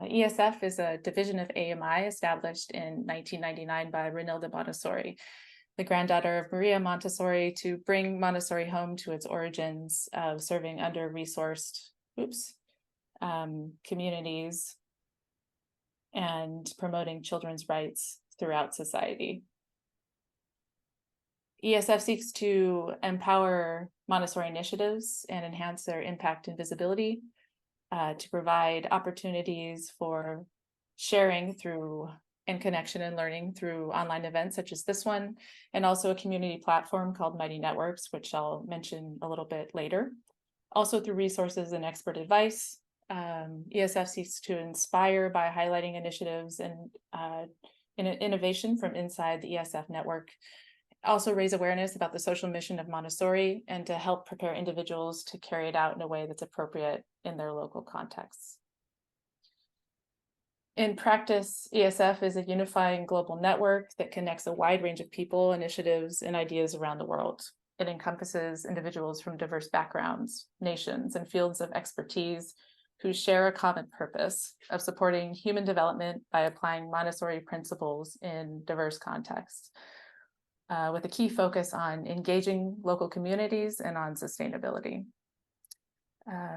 EsF is a division of AMI established in 1999 by Renilde Montessori, the granddaughter of Maria Montessori, to bring Montessori home to its origins of serving under-resourced communities and promoting children's rights throughout society. EsF seeks to empower Montessori initiatives and enhance their impact and visibility, to provide opportunities for sharing through and connection and learning through online events such as this one, and also a community platform called Mighty Networks, which I'll mention a little bit later. Also through resources and expert advice. EsF seeks to inspire by highlighting initiatives and innovation from inside the EsF network. Also raise awareness about the social mission of Montessori and to help prepare individuals to carry it out in a way that's appropriate in their local contexts. In practice, EsF is a unifying global network that connects a wide range of people, initiatives, and ideas around the world. It encompasses individuals from diverse backgrounds, nations, and fields of expertise who share a common purpose of supporting human development by applying Montessori principles in diverse contexts, with a key focus on engaging local communities and on sustainability.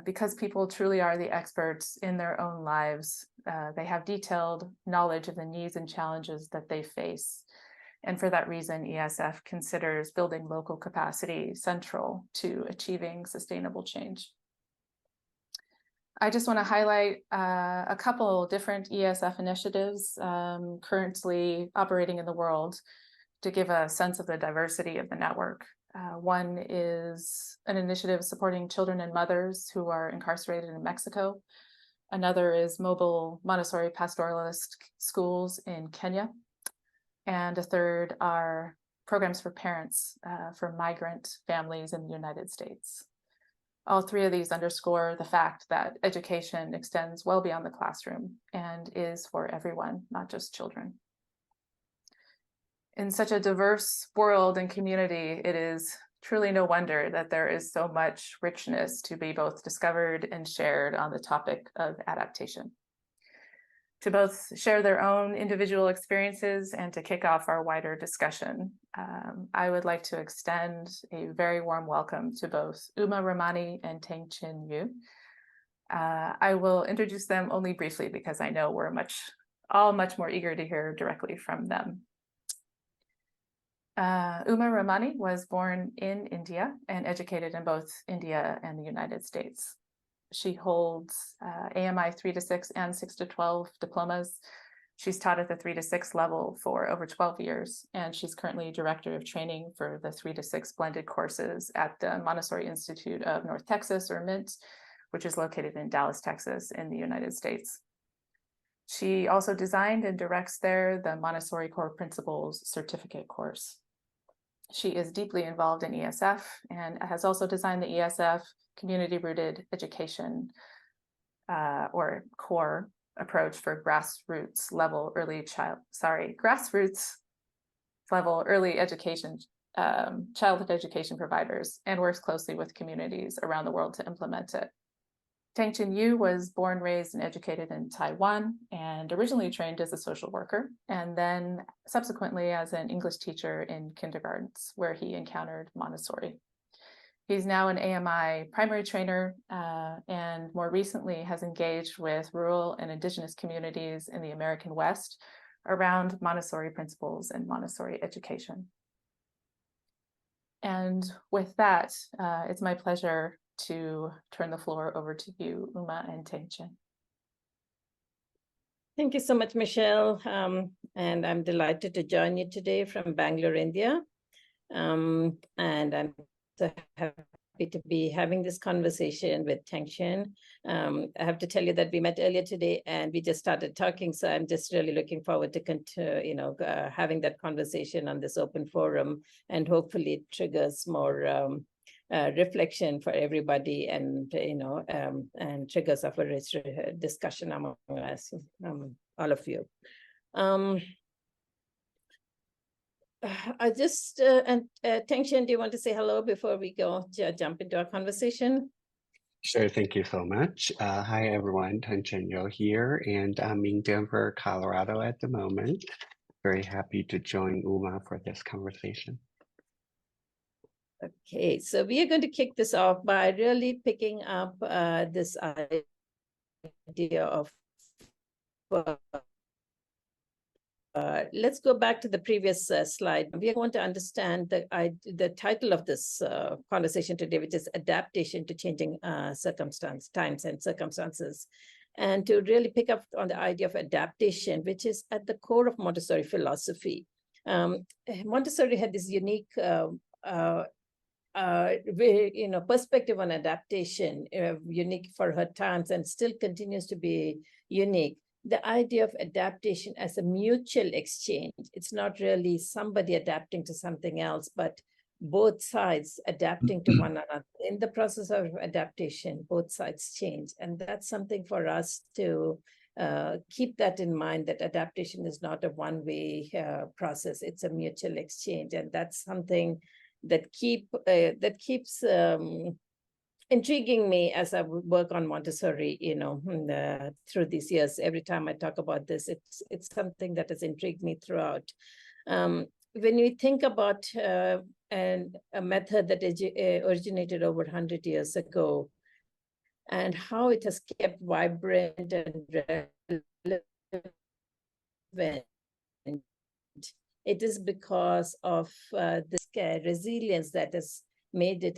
Because people truly are the experts in their own lives, they have detailed knowledge of the needs and challenges that they face. And for that reason, EsF considers building local capacity central to achieving sustainable change. I just want to highlight a couple different EsF initiatives currently operating in the world to give a sense of the diversity of the network. One is an initiative supporting children and mothers who are incarcerated in Mexico. Another is mobile Montessori pastoralist schools in Kenya. And a third are programs for parents for migrant families in the United States. All three of these underscore the fact that education extends well beyond the classroom and is for everyone, not just children. In such a diverse world and community, it is truly no wonder that there is so much richness to be both discovered and shared on the topic of adaptation. To both share their own individual experiences and to kick off our wider discussion, I would like to extend a very warm welcome to both Uma Ramani and Teng-Chien Yu. I will introduce them only briefly because I know we're all much more eager to hear directly from them. Uma Ramani was born in India and educated in both India and the United States. She holds AMI 3 to 6 and 6 to 12 diplomas. She's taught at the 3 to 6 level for over 12 years, and she's currently director of training for the 3 to 6 blended courses at the Montessori Institute of North Texas, or MINT, which is located in Dallas, Texas, in the United States. She also designed and directs there the Montessori Core Principles certificate course. She is deeply involved in EsF and has also designed the EsF community-rooted education or core approach for grassroots level early education, childhood education providers, and works closely with communities around the world to implement it. Teng-Chien Yu was born, raised, and educated in Taiwan, and originally trained as a social worker, and then subsequently as an English teacher in kindergartens, where he encountered Montessori. He's now an AMI primary trainer, and more recently has engaged with rural and indigenous communities in the American West around Montessori principles and Montessori education. And with that, it's my pleasure to turn the floor over to you, Uma and Teng-Chien. Thank you so much, Michelle. And I'm delighted to join you today from Bangalore, India. And I'm so happy to be having this conversation with Teng-Chien. I have to tell you that we met earlier today and we just started talking. So I'm just really looking forward to having that conversation on this open forum, and hopefully it triggers more reflection for everybody, and and triggers of a rich discussion among us, all of you. I just Teng-Chien, do you want to say hello before we jump into our conversation? Sure, thank you so much. Hi, everyone. Teng-Chien Yu here, and I'm in Denver, Colorado at the moment. Very happy to join Uma for this conversation. Okay, so we are going to kick this off by really picking up this idea of let's go back to the previous slide. We want to understand the title of this conversation today, which is Adaptation to Changing Times and Circumstances. And to really pick up on the idea of adaptation, which is at the core of Montessori philosophy. Montessori had this unique perspective on adaptation, unique for her times and still continues to be unique. The idea of adaptation as a mutual exchange. It's not really somebody adapting to something else, but both sides adapting to one another. In the process of adaptation, both sides change. And that's something for us to keep that in mind, that adaptation is not a one-way process. It's a mutual exchange. And that's something that keeps intriguing me as I work on Montessori, through these years. Every time I talk about this, it's something that has intrigued me throughout. When we think about a method that originated over 100 years ago, and how it has kept vibrant and relevant, it is because of this resilience that has made it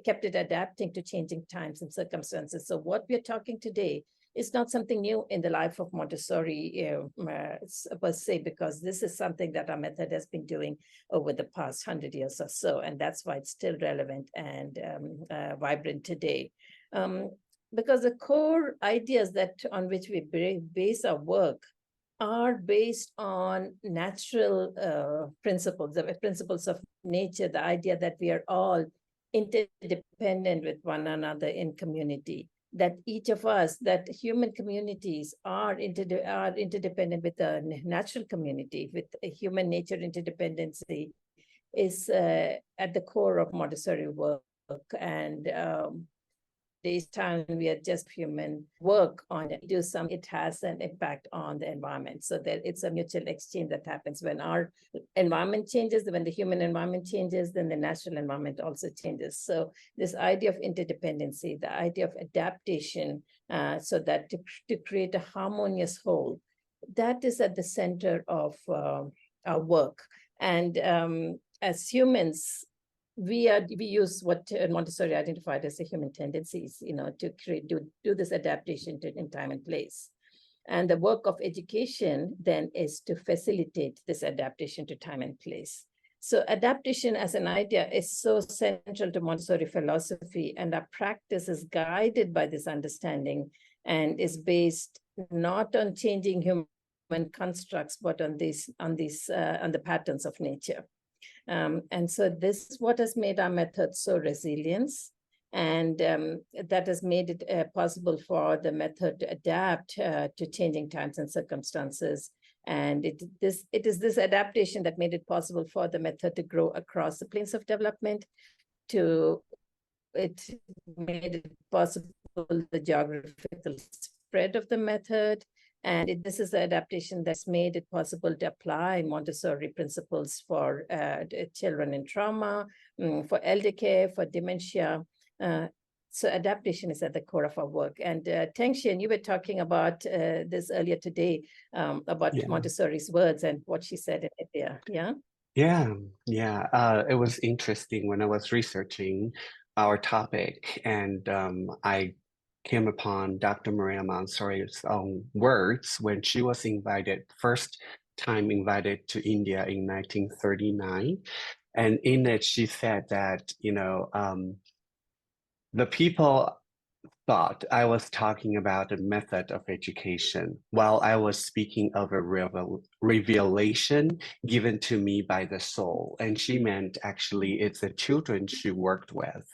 kept it adapting to changing times and circumstances. So what we're talking today is not something new in the life of Montessori per se, because this is something that our method has been doing over the past 100 years or so, and that's why it's still relevant and vibrant today. Because the core ideas on which we base our work are based on natural principles, the principles of nature, the idea that we are all interdependent with one another in community, that each of us, that human communities are interdependent with the natural community, with a human nature interdependency is at the core of Montessori work. And this time we are just human work on it. It has an impact on the environment. So that it's a mutual exchange that happens when our environment changes, when the human environment changes, then the natural environment also changes. So this idea of interdependency, the idea of adaptation, so that to create a harmonious whole, that is at the center of our work. And as humans, we use what Montessori identified as the human tendencies, to do this adaptation in time and place. And the work of education then is to facilitate this adaptation to time and place. So adaptation as an idea is so central to Montessori philosophy, and our practice is guided by this understanding and is based not on changing human constructs, but on the patterns of nature. And so this is what has made our method so resilient, and that has made it possible for the method to adapt to changing times and circumstances. And it is this adaptation that made it possible for the method to grow across the planes of development. It made it possible the geographical spread of the method. And this is the adaptation that's made it possible to apply Montessori principles for children in trauma, for elder care, for dementia. So adaptation is at the core of our work. And Teng-Chien, you were talking about this earlier today, about Montessori's words and what she said in India, yeah? Yeah. It was interesting when I was researching our topic, and I came upon Dr. Maria Montessori's own words when she was first time invited to India in 1939. And in it, she said that, the people thought I was talking about a method of education while I was speaking of a revelation given to me by the soul. And she meant actually it's the children she worked with.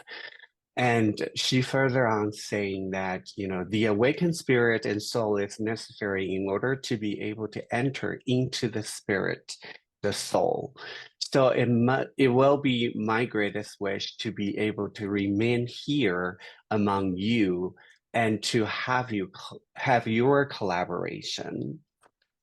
And she further on saying that, the awakened spirit and soul is necessary in order to be able to enter into the spirit, the soul. So it will be my greatest wish to be able to remain here among you and to have your collaboration.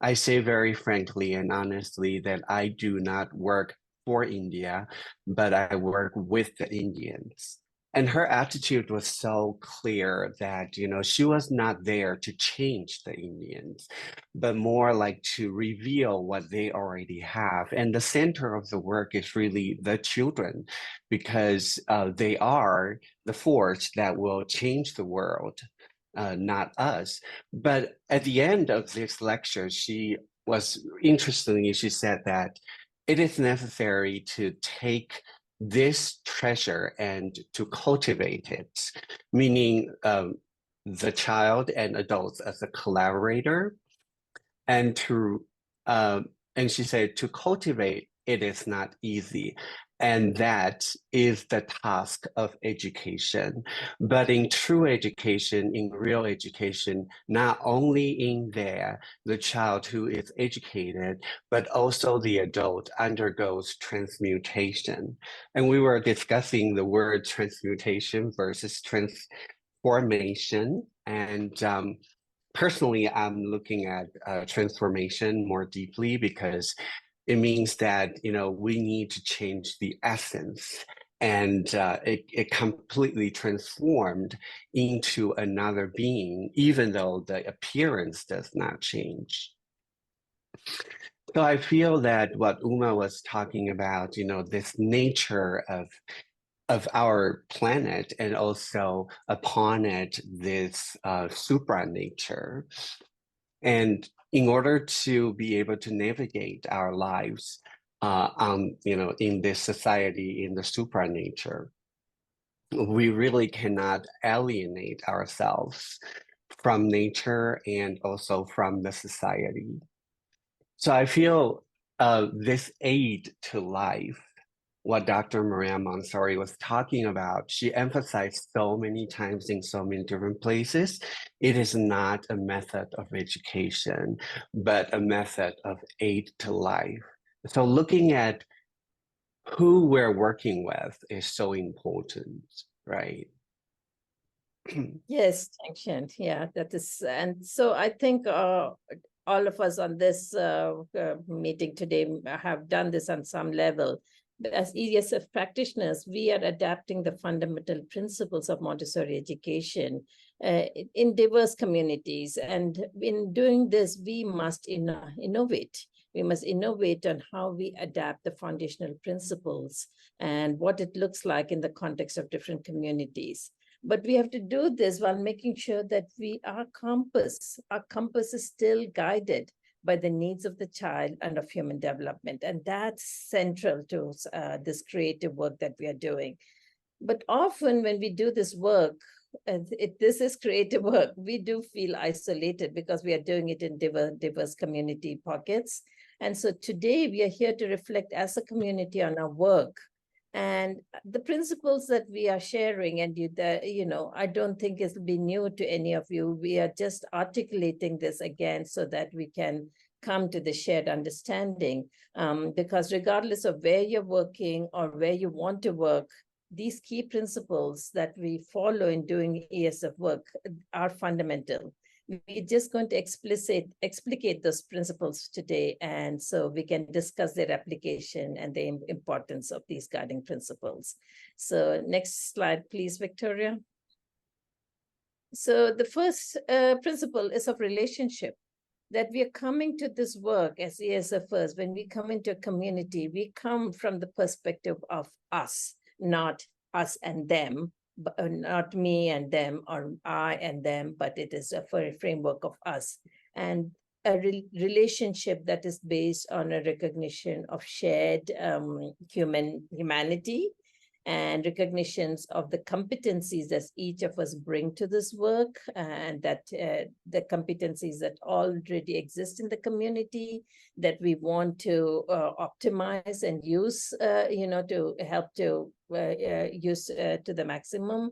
I say very frankly and honestly that I do not work for India, but I work with the Indians. And her attitude was so clear that, she was not there to change the Indians, but more like to reveal what they already have. And the center of the work is really the children, because they are the force that will change the world. Not us. But at the end of this lecture, she said that it is necessary to take this treasure and to cultivate it, meaning the child and adults as a collaborator, and and she said to cultivate it is not easy. And that is the task of education. But in true education, in real education, not only in there, the child who is educated, but also the adult undergoes transmutation. And we were discussing the word transmutation versus transformation. And personally, I'm looking at transformation more deeply because it means that we need to change the essence, and it completely transformed into another being, even though the appearance does not change. So I feel that what Uma was talking about, this nature of our planet, and also upon it this supra nature. And in order to be able to navigate our lives in this society, in the supra nature, we really cannot alienate ourselves from nature and also from the society. So I feel this aid to life, what Dr. Maria Montessori was talking about, she emphasized so many times in so many different places, it is not a method of education, but a method of aid to life. So looking at who we're working with is so important, right? Yes, Teng-Chien. Yeah, that is, and so I think all of us on this meeting today have done this on some level. But as ESF practitioners, we are adapting the fundamental principles of Montessori education in diverse communities. And in doing this, we must innovate. We must innovate on how we adapt the foundational principles and what it looks like in the context of different communities. But we have to do this while making sure that our compass is still guided by the needs of the child and of human development. And that's central to this creative work that we are doing. But often when we do this work, this is creative work, we do feel isolated because we are doing it in diverse community pockets. And so today we are here to reflect as a community on our work. And the principles that we are sharing, and I don't think it'll be new to any of you. We are just articulating this again so that we can come to the shared understanding. Because regardless of where you're working or where you want to work, these key principles that we follow in doing ESF work are fundamental. We're just going to explicate those principles today, and so we can discuss their application and the importance of these guiding principles. So next slide, please, Victoria. So the first principle is of relationship, that we are coming to this work as ESFers. When we come into a community, we come from the perspective of us, not us and them, not me and them or I and them, but it is a framework of us, and a relationship that is based on a recognition of shared humanity and recognitions of the competencies that each of us bring to this work, and that the competencies that already exist in the community that we want to optimize and use, to help to use to the maximum,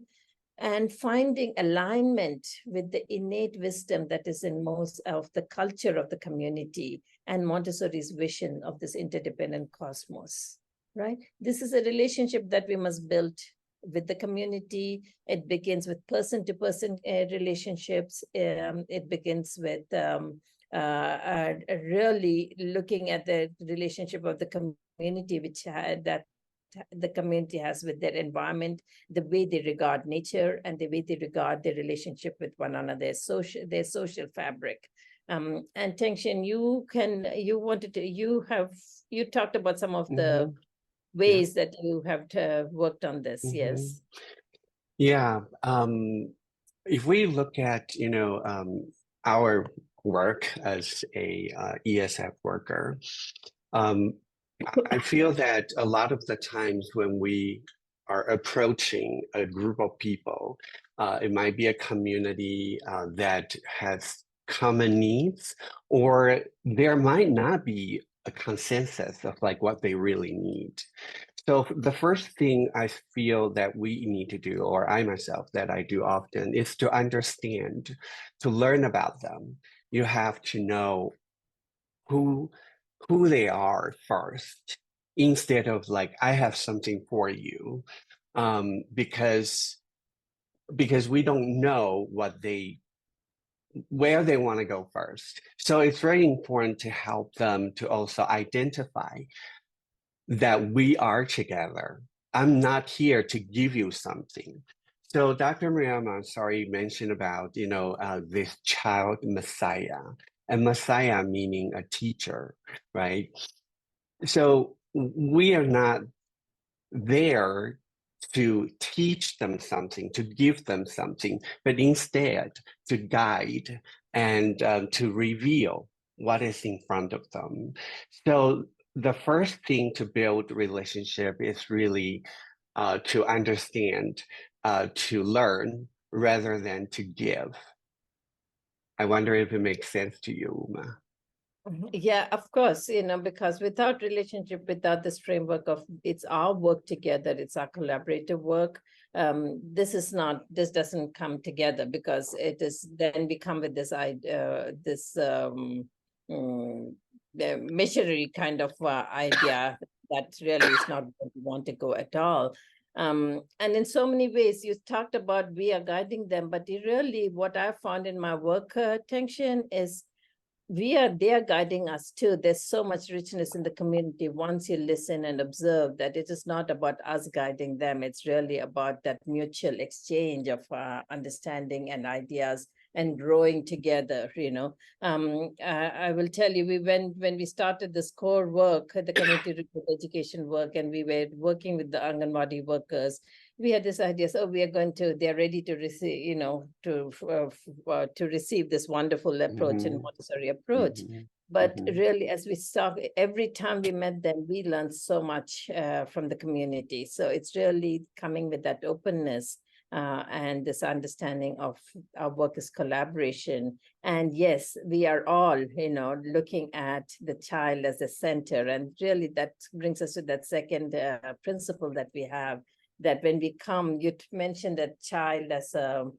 and finding alignment with the innate wisdom that is in most of the culture of the community and Montessori's vision of this interdependent cosmos. right? This is a relationship that we must build with the community. It begins with person-to-person relationships. It begins with really looking at the relationship of the community, which that the community has with their environment, the way they regard nature, and the way they regard their relationship with one another, their social fabric. And Teng-Chien, you talked about some of the ways that you have worked on this. Yes. Yeah. If we look at, our work as a ESF worker, I feel that a lot of the times when we are approaching a group of people, it might be a community that has common needs, or there might not be a consensus of like what they really need. So the first thing I feel that we need to do, or I myself that I do often, is to understand, to learn about them. You have to know who they are first, instead of like, I have something for you, because we don't know where they want to go first. So it's very important to help them to also identify that we are together. I'm not here to give you something. So Dr. Maria Montessori mentioned about, this child Messiah, and Messiah meaning a teacher, right? So we are not there to teach them something, to give them something, but instead to guide and to reveal what is in front of them. So the first thing to build relationship is really to understand, to learn rather than to give. I wonder if it makes sense to you, Uma. Yeah, of course, because without relationship, without this framework of it's our work together, it's our collaborative work, this doesn't come together, because it is then we come with this idea, missionary kind of idea that really is not what we want to go at all. And in so many ways, you talked about we are guiding them, but really what I found in my work, Teng-Chien, is they are guiding us too. There's so much richness in the community once you listen and observe that it is not about us guiding them. It's really about that mutual exchange of understanding and ideas and growing together. I will tell you, when we started this core work, the community education work, and we were working with the Anganwadi workers, we had this idea, so they're ready to receive, to receive this wonderful approach and Montessori approach. But really, as we saw, every time we met them, we learned so much from the community. So it's really coming with that openness and this understanding of our work as collaboration. And yes, we are all, looking at the child as the center. And really, that brings us to that second principle that we have, that when we come, you mentioned that child as a,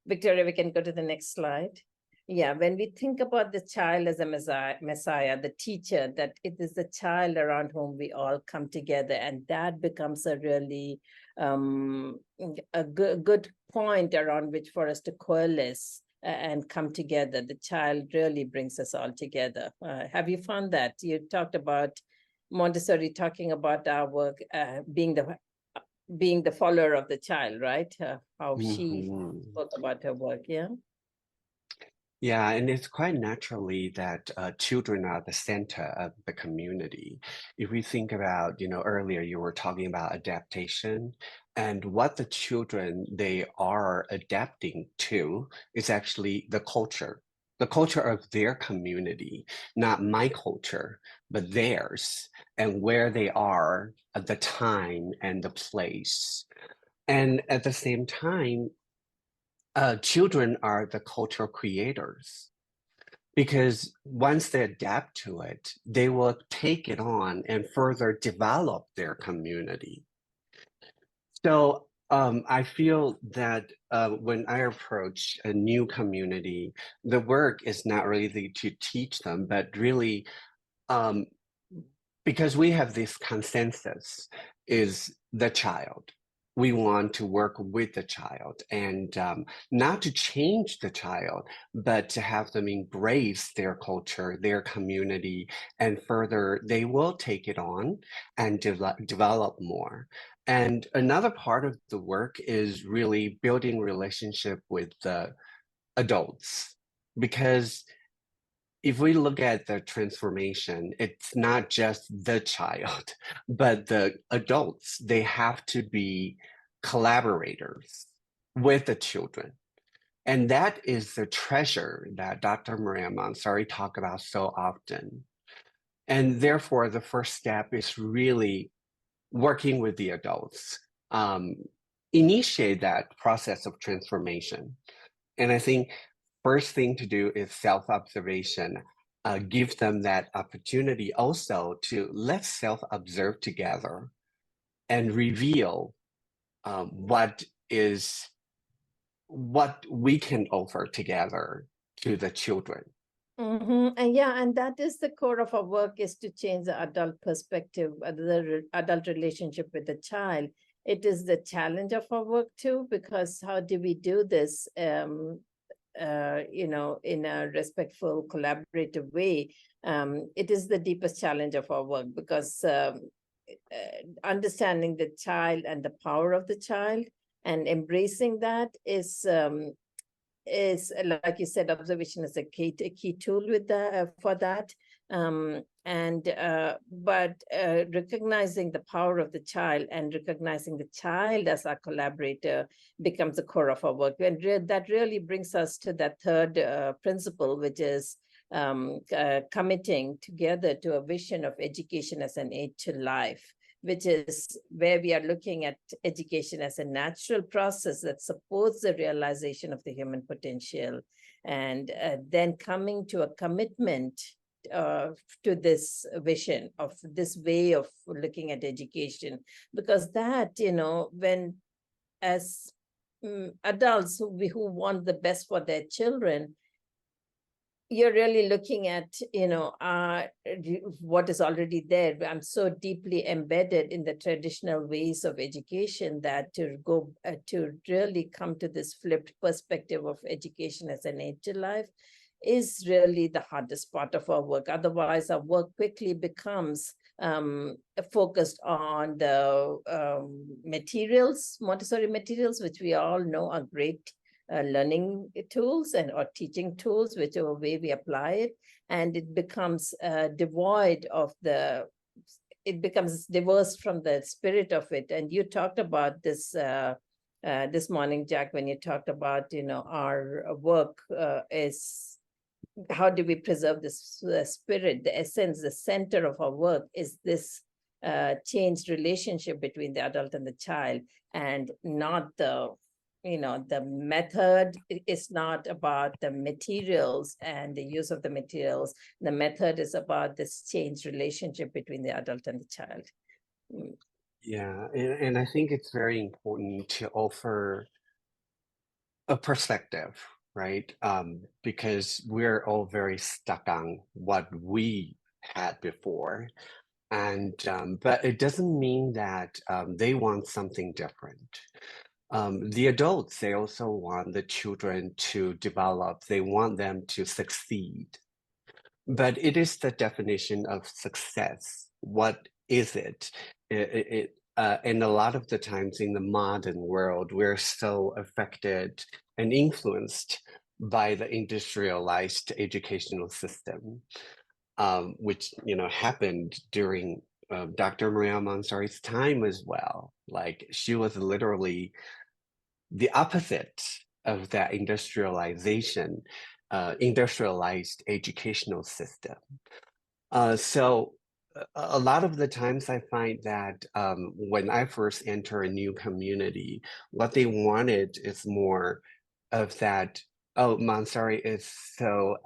Victoria, we can go to the next slide. Yeah, when we think about the child as a messiah, the teacher, that it is the child around whom we all come together, and that becomes a really a good point around which for us to coalesce and come together. The child really brings us all together. Have you found that? You talked about Montessori talking about our work being the follower of the child, right? How she spoke about her work, yeah? Yeah, and it's quite naturally that children are the center of the community. If we think about, earlier you were talking about adaptation, and what the children, they are adapting to is actually the culture of their community, not my culture, but theirs, and where they are at the time and the place. And at the same time, children are the cultural creators, because once they adapt to it, they will take it on and further develop their community. So I feel that when I approach a new community, the work is not really to teach them, but really because we have this consensus is the child. We want to work with the child and not to change the child, but to have them embrace their culture, their community, and further, they will take it on and develop more. And another part of the work is really building relationship with the adults, because if we look at the transformation, it's not just the child, but the adults. They have to be collaborators with the children. And that is the treasure that Dr. Maria Montessori talk about so often. And therefore, the first step is really working with the adults, initiate that process of transformation. And I think first thing to do is self-observation. Give them that opportunity also to let's self-observe together and reveal what we can offer together to the children. And yeah, and that is the core of our work, is to change the adult perspective, the adult relationship with the child. It is the challenge of our work too, because how do we do this, in a respectful, collaborative way? It is the deepest challenge of our work, because understanding the child and the power of the child and embracing that is, like you said, observation is a key tool with for that. But recognizing the power of the child and recognizing the child as our collaborator becomes the core of our work. And that really brings us to that third principle, which is committing together to a vision of education as an aid to life, which is where we are looking at education as a natural process that supports the realization of the human potential, and then coming to a commitment to this vision of this way of looking at education. Because that, when as adults who want the best for their children, you're really looking at, what is already there. I'm so deeply embedded in the traditional ways of education that to really come to this flipped perspective of education as an aid to life is really the hardest part of our work. Otherwise, our work quickly becomes focused on the materials, Montessori materials, which we all know are great learning tools or teaching tools, whichever way we apply it, and it becomes devoid of it becomes diverse from the spirit of it. And you talked about this this morning, Jack, when you talked about, our work is how do we preserve this spirit, the essence, the center of our work is this changed relationship between the adult and the child, and not the method is not about the materials and the use of the materials. The method is about this changed relationship between the adult and the child. Yeah, and I think it's very important to offer a perspective, right? Because we're all very stuck on what we had before. And but it doesn't mean that they want something different. The adults, they also want the children to develop, they want them to succeed. But it is the definition of success. What is it? And a lot of the times in the modern world, we're so affected and influenced by the industrialized educational system, which happened during Dr. Maria Montessori's time as well. Like she was literally the opposite of that industrialization, industrialized educational system. So a lot of the times I find that when I first enter a new community, what they wanted is more of that, oh, Montessori is so,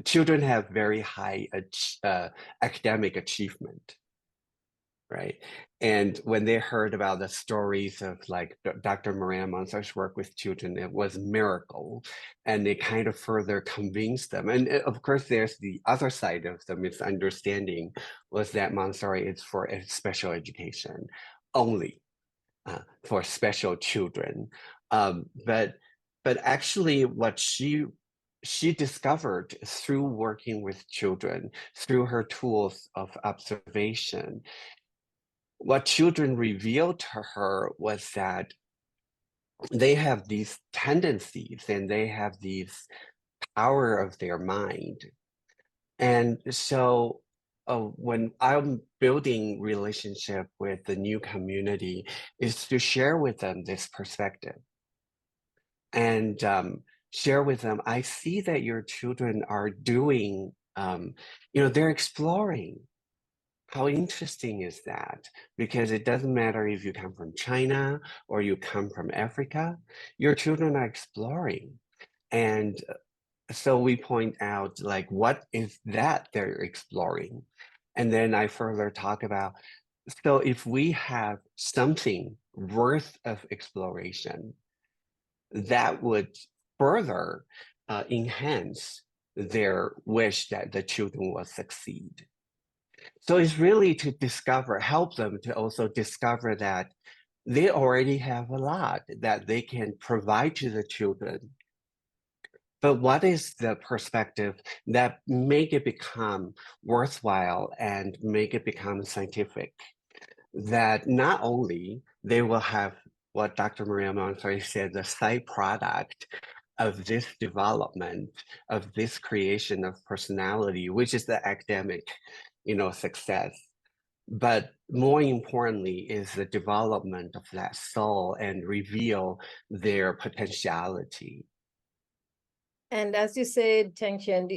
children have very high academic achievement. right? And when they heard about the stories of like Dr. Maria Montessori's work with children, it was a miracle. And it kind of further convinced them. And of course, there's the other side of the misunderstanding was that Montessori is for special education only, for special children. But actually what she discovered through working with children, through her tools of observation, what children revealed to her was that they have these tendencies and they have these power of their mind. And so when I'm building relationship with the new community is to share with them this perspective and share with them, I see that your children are doing, they're exploring. How interesting is that? Because it doesn't matter if you come from China or you come from Africa, your children are exploring. And so we point out, like, what is that they're exploring? And then I further talk about, so if we have something worth of exploration, that would further enhance their wish that the children will succeed. So it's really to help them to also discover that they already have a lot that they can provide to the children. But what is the perspective that make it become worthwhile and make it become scientific? That not only they will have what Dr. Maria Montessori said, the side product of this development, of this creation of personality, which is the academic, success. But more importantly is the development of that soul and reveal their potentiality. And as you said, Teng-Chien,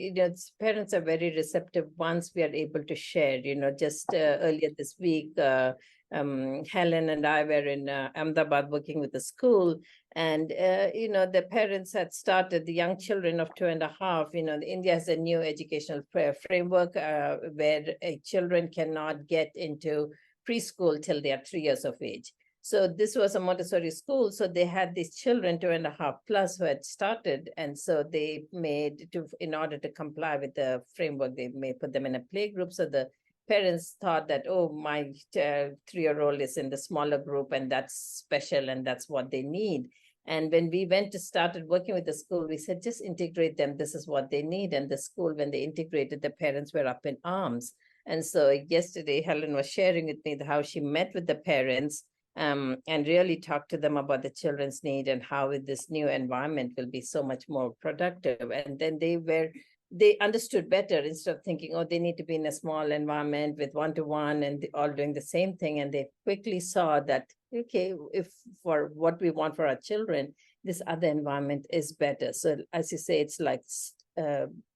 parents are very receptive once we are able to share. Just earlier this week, Helen and I were in Ahmedabad working with the school, and the parents had started, the young children of 2.5. India has a new educational framework where children cannot get into preschool till they are 3 years of age. So this was a Montessori school. So they had these children 2.5 plus who had started. And so they in order to comply with the framework, they may put them in a play group. So the parents thought that, oh, my 3-year-old is in the smaller group and that's special and that's what they need. And when we started working with the school, we said, just integrate them. This is what they need. And the school, when they integrated, the parents were up in arms. And so yesterday, Helen was sharing with me how she met with the parents and really talk to them about the children's need and how this new environment will be so much more productive. And then they understood better instead of thinking, oh, they need to be in a small environment with one-to-one and all doing the same thing. And they quickly saw that, okay, if for what we want for our children, this other environment is better. So as you say, it's like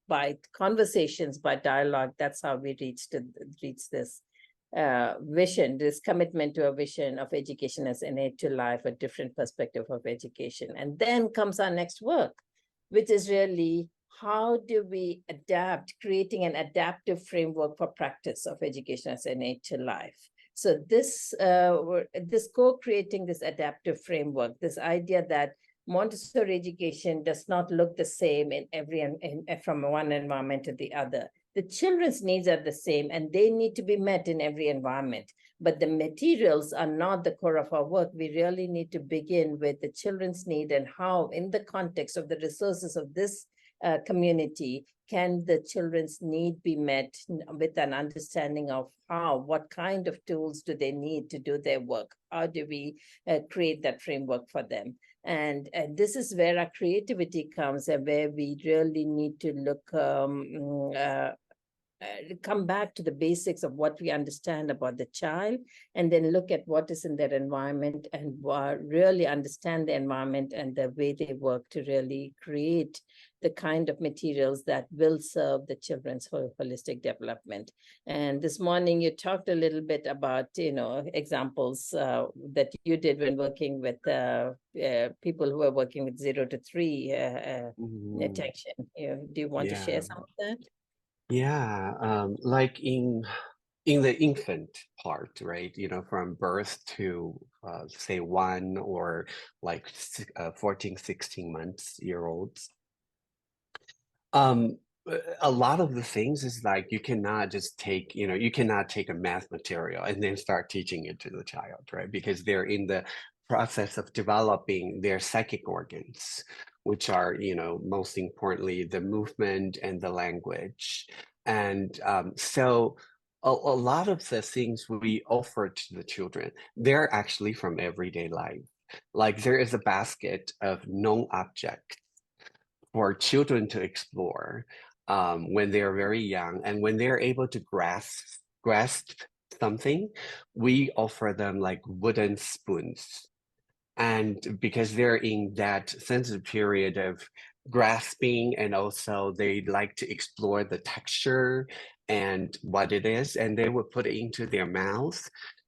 by conversations, by dialogue, that's how we reach this vision, this commitment to a vision of education as innate to life, a different perspective of education. And then comes our next work, which is really how do we adapt, creating an adaptive framework for practice of education as innate to life. So this co-creating this adaptive framework, this idea that Montessori education does not look the same from one environment to the other. The children's needs are the same and they need to be met in every environment, but the materials are not the core of our work. We really need to begin with the children's need and how, in the context of the resources of this community, can the children's need be met with an understanding of what kind of tools do they need to do their work? How do we create that framework for them? And this is where our creativity comes and where we really need to look, come back to the basics of what we understand about the child, and then look at what is in their environment and really understand the environment and the way they work to really create the kind of materials that will serve the children's holistic development. And this morning you talked a little bit about, examples that you did when working with people who are working with 0 to 3 Teng-Chien. Do you want to share some of that? Yeah, like in in the infant part, right? From birth to say 1 or like 14, 16 months year olds. A lot of the things is like you cannot just take, you cannot take a math material and then start teaching it to the child, right? Because they're in the process of developing their psychic organs, which are, most importantly, the movement and the language. And so a lot of the things we offer to the children, they're actually from everyday life. Like there is a basket of known objects for children to explore when they're very young, and when they're able to grasp something, we offer them like wooden spoons. And because they're in that sensitive period of grasping, and also they like to explore the texture and what it is, and they would put it into their mouth.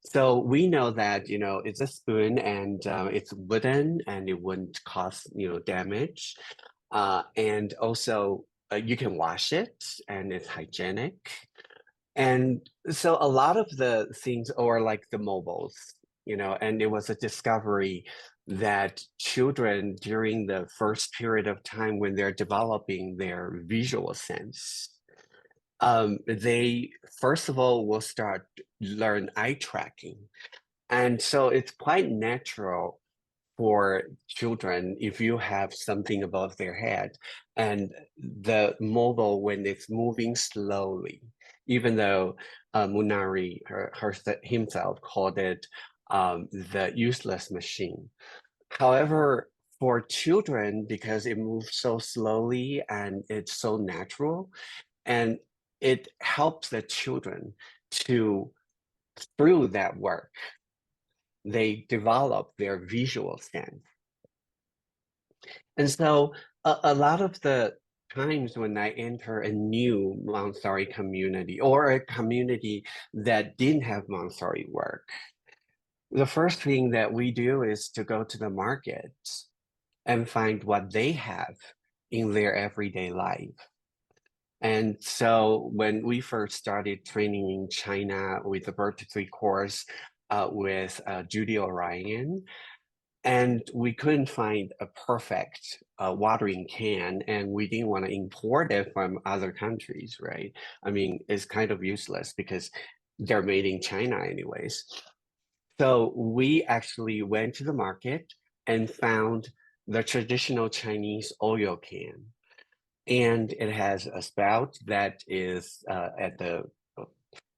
So we know that, it's a spoon, and it's wooden, and it wouldn't cause, damage. And also you can wash it, and it's hygienic. And so a lot of the things, or like the mobiles, and it was a discovery that children during the first period of time when they're developing their visual sense, they first of all will start learn eye tracking. And so it's quite natural for children, if you have something above their head and the mobile, when it's moving slowly, even though Munari himself called it the useless machine. However, for children, because it moves so slowly and it's so natural, and it helps the children to, through that work, they develop their visual sense. And so a lot of the times when I enter a new Montessori community, or a community that didn't have Montessori work, the first thing that we do is to go to the market and find what they have in their everyday life. And so when we first started training in China with the Birth to 3 course with Judy Orion, and we couldn't find a perfect watering can, and we didn't want to import it from other countries, right? I mean, it's kind of useless because they're made in China anyways. So we actually went to the market and found the traditional Chinese oil can. And it has a spout that is at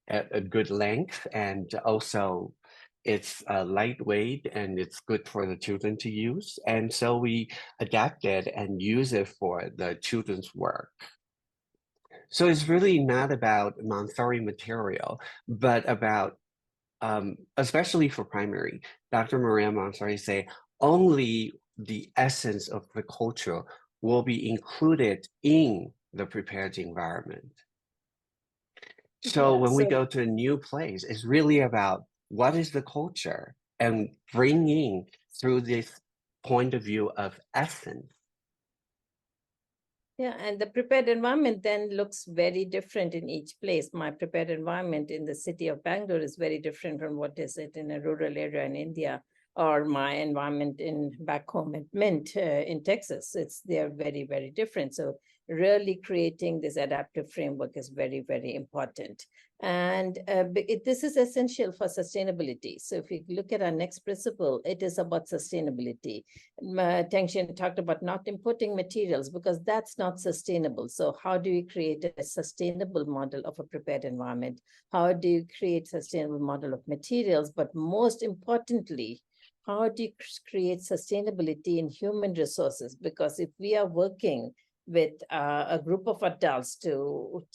a good length, and also it's lightweight, and it's good for the children to use. And so we adapted and use it for the children's work. So it's really not about Montessori material, but about, especially for primary, Dr. Maria Montessori say only the essence of the culture will be included in the prepared environment. So when we go to a new place, it's really about what is the culture, and bringing through this point of view of essence. Yeah, and the prepared environment then looks very different in each place. My prepared environment in the city of Bangalore is very different from what is it in a rural area in India, or my environment back home at Mint in Texas. They're very, very different. So really creating this adaptive framework is very, very important. And this is essential for sustainability. So if you look at our next principle, it is about sustainability. Teng-Chien talked about not importing materials because that's not sustainable. So how do you create a sustainable model of a prepared environment? How do you create a sustainable model of materials? But most importantly, how do you create sustainability in human resources? Because if we are working with a group of adults to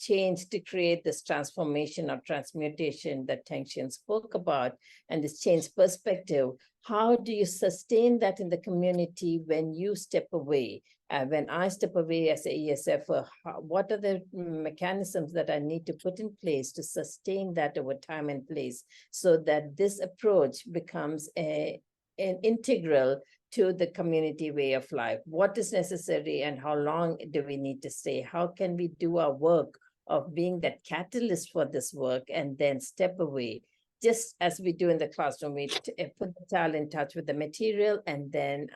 create this transformation or transmutation that Teng-Chien spoke about, and this change perspective, how do you sustain that in the community when you step away? When I step away as a ESF, what are the mechanisms that I need to put in place to sustain that over time and place, so that this approach becomes an integral to the community way of life? What is necessary and how long do we need to stay? How can we do our work of being that catalyst for this work and then step away. Just as we do in the classroom, we put the child in touch with the material and then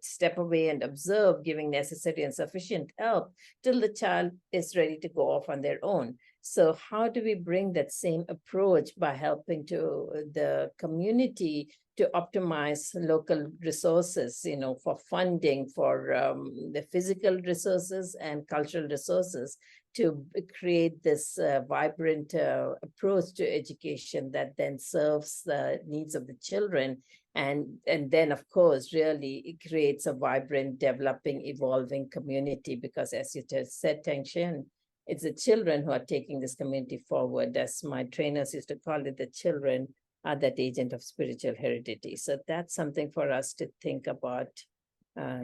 step away and observe, giving necessary and sufficient help till the child is ready to go off on their own. So how do we bring that same approach by helping to the community to optimize local resources, for funding, for the physical resources and cultural resources, to create this vibrant approach to education that then serves the needs of the children. And then, of course, really it creates a vibrant, developing, evolving community, because as you just said, Teng-Chien, it's the children who are taking this community forward. As my trainers used to call it, the children are that agent of spiritual heredity. So that's something for us to think about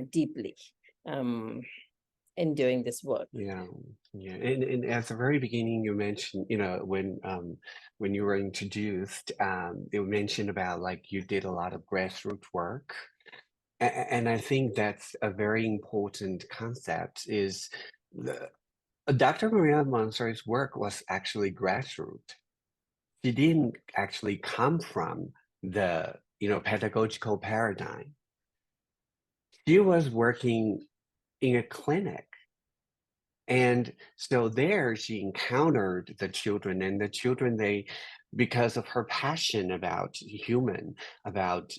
deeply in doing this work. Yeah. And at the very beginning, you mentioned, when you were introduced, you mentioned about like you did a lot of grassroots work. And I think that's a very important concept. Is Dr. Maria Montessori's work was actually grassroots. She didn't actually come from the pedagogical paradigm. She was working in a clinic. And so there she encountered the children, and the children, because of her passion about human, about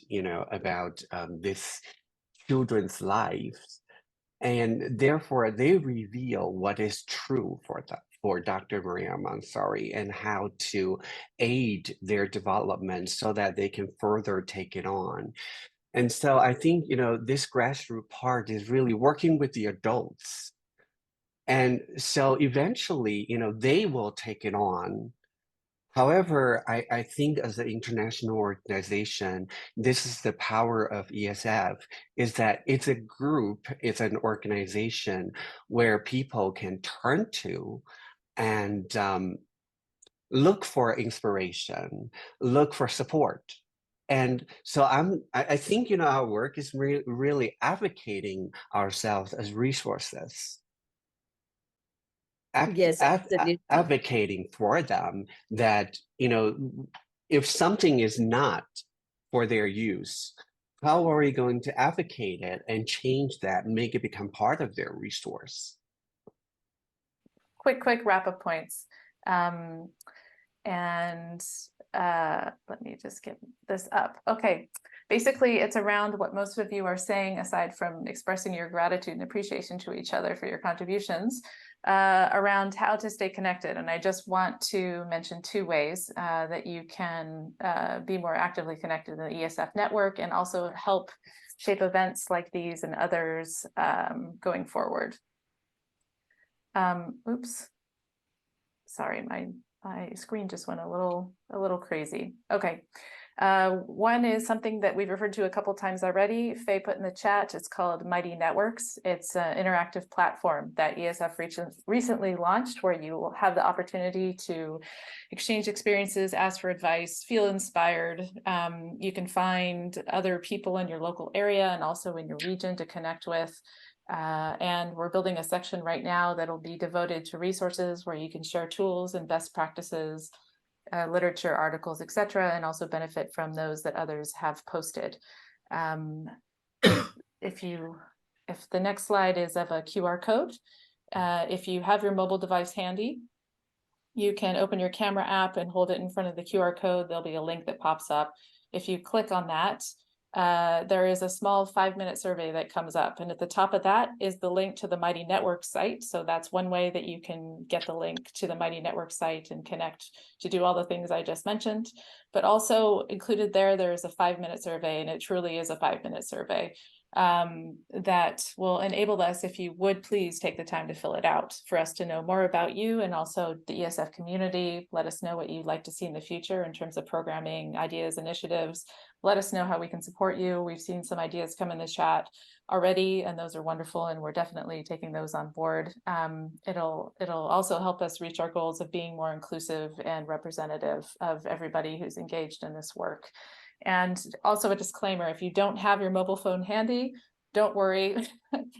this children's lives, and therefore they reveal what is true for Dr. Maria Montessori and how to aid their development so that they can further take it on. And so I think, this grassroots part is really working with the adults. And so eventually, they will take it on. However, I think as an international organization, this is the power of EsF, is that it's a group, it's an organization where people can turn to and look for inspiration, look for support. And so I think, our work is really advocating ourselves as resources. Yes, absolutely. Advocating for them that, if something is not for their use, how are we going to advocate it and change that, make it become part of their resource? Quick wrap-up points. Let me just get this up. Okay. Basically, it's around what most of you are saying, aside from expressing your gratitude and appreciation to each other for your contributions, around how to stay connected. And I just want to mention 2 ways that you can be more actively connected in the EsF network and also help shape events like these and others going forward. Oops. Sorry, my screen just went a little crazy. Okay. One is something that we've referred to a couple times already. Faye put in the chat. It's called Mighty Networks. It's an interactive platform that EsF recently launched, where you will have the opportunity to exchange experiences, ask for advice, feel inspired. You can find other people in your local area and also in your region to connect with. And we're building a section right now that'll be devoted to resources where you can share tools and best practices, literature, articles, etc., and also benefit from those that others have posted. If the next slide is of a QR code, if you have your mobile device handy, you can open your camera app and hold it in front of the QR code. There'll be a link that pops up. If you click on that, there is a small 5-minute survey that comes up, and at the top of that is the link to the Mighty Network site. So that's one way that you can get the link to the Mighty Network site and connect to do all the things I just mentioned. But also included there is a 5-minute survey, and it truly is a 5-minute survey that will enable us, if you would please take the time to fill it out, for us to know more about you and also the EsF community. Let us know what you'd like to see in the future in terms of programming, ideas, initiatives. Let us know how we can support you. We've seen some ideas come in the chat already, and those are wonderful, and we're definitely taking those on board. It'll also help us reach our goals of being more inclusive and representative of everybody who's engaged in this work. And also a disclaimer, if you don't have your mobile phone handy, don't worry,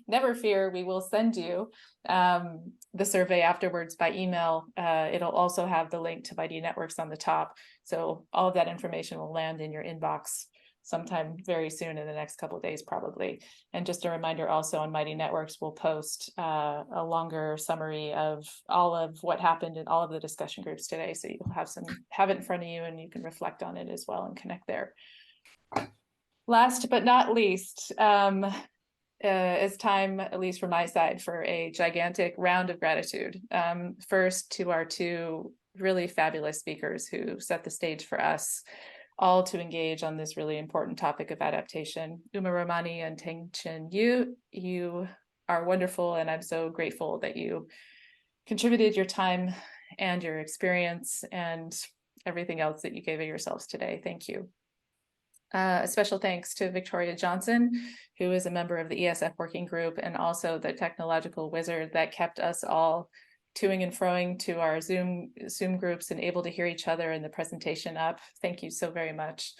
never fear, we will send you the survey afterwards by email. It'll also have the link to Mighty Networks on the top. So all of that information will land in your inbox sometime very soon in the next couple of days, probably. And just a reminder also on Mighty Networks, we'll post a longer summary of all of what happened in all of the discussion groups today. So you'll have it in front of you and you can reflect on it as well and connect there. Last but not least, it's time, at least from my side, for a gigantic round of gratitude. First to our two really fabulous speakers who set the stage for us all to engage on this really important topic of adaptation. Uma Ramani and Teng-Chien Yu, you are wonderful, and I'm so grateful that you contributed your time and your experience and everything else that you gave of yourselves today. Thank you. A special thanks to Victoria Johnson, who is a member of the ESF working group and also the technological wizard that kept us all toing and froing to our Zoom groups and able to hear each other and the presentation up. Thank you so very much.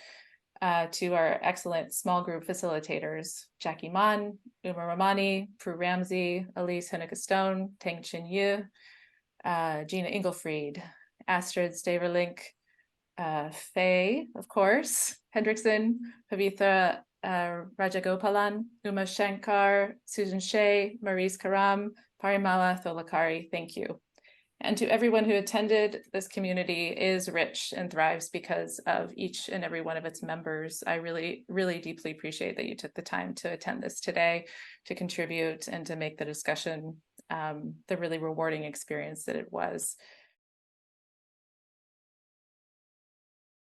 To our excellent small group facilitators, Jackie Mann, Uma Ramani, Prue Ramsey, Elise Hennick-Stone, Teng-Chien Yu, Gina Engelfried, Astrid Staverlink, Faye, of course, Hendrickson, Pavitra Rajagopalan, Uma Shankar, Susan Shea, Maurice Karam, Parimala Tholakari, thank you. And to everyone who attended, this community is rich and thrives because of each and every one of its members. I really, really deeply appreciate that you took the time to attend this today, to contribute and to make the discussion the really rewarding experience that it was.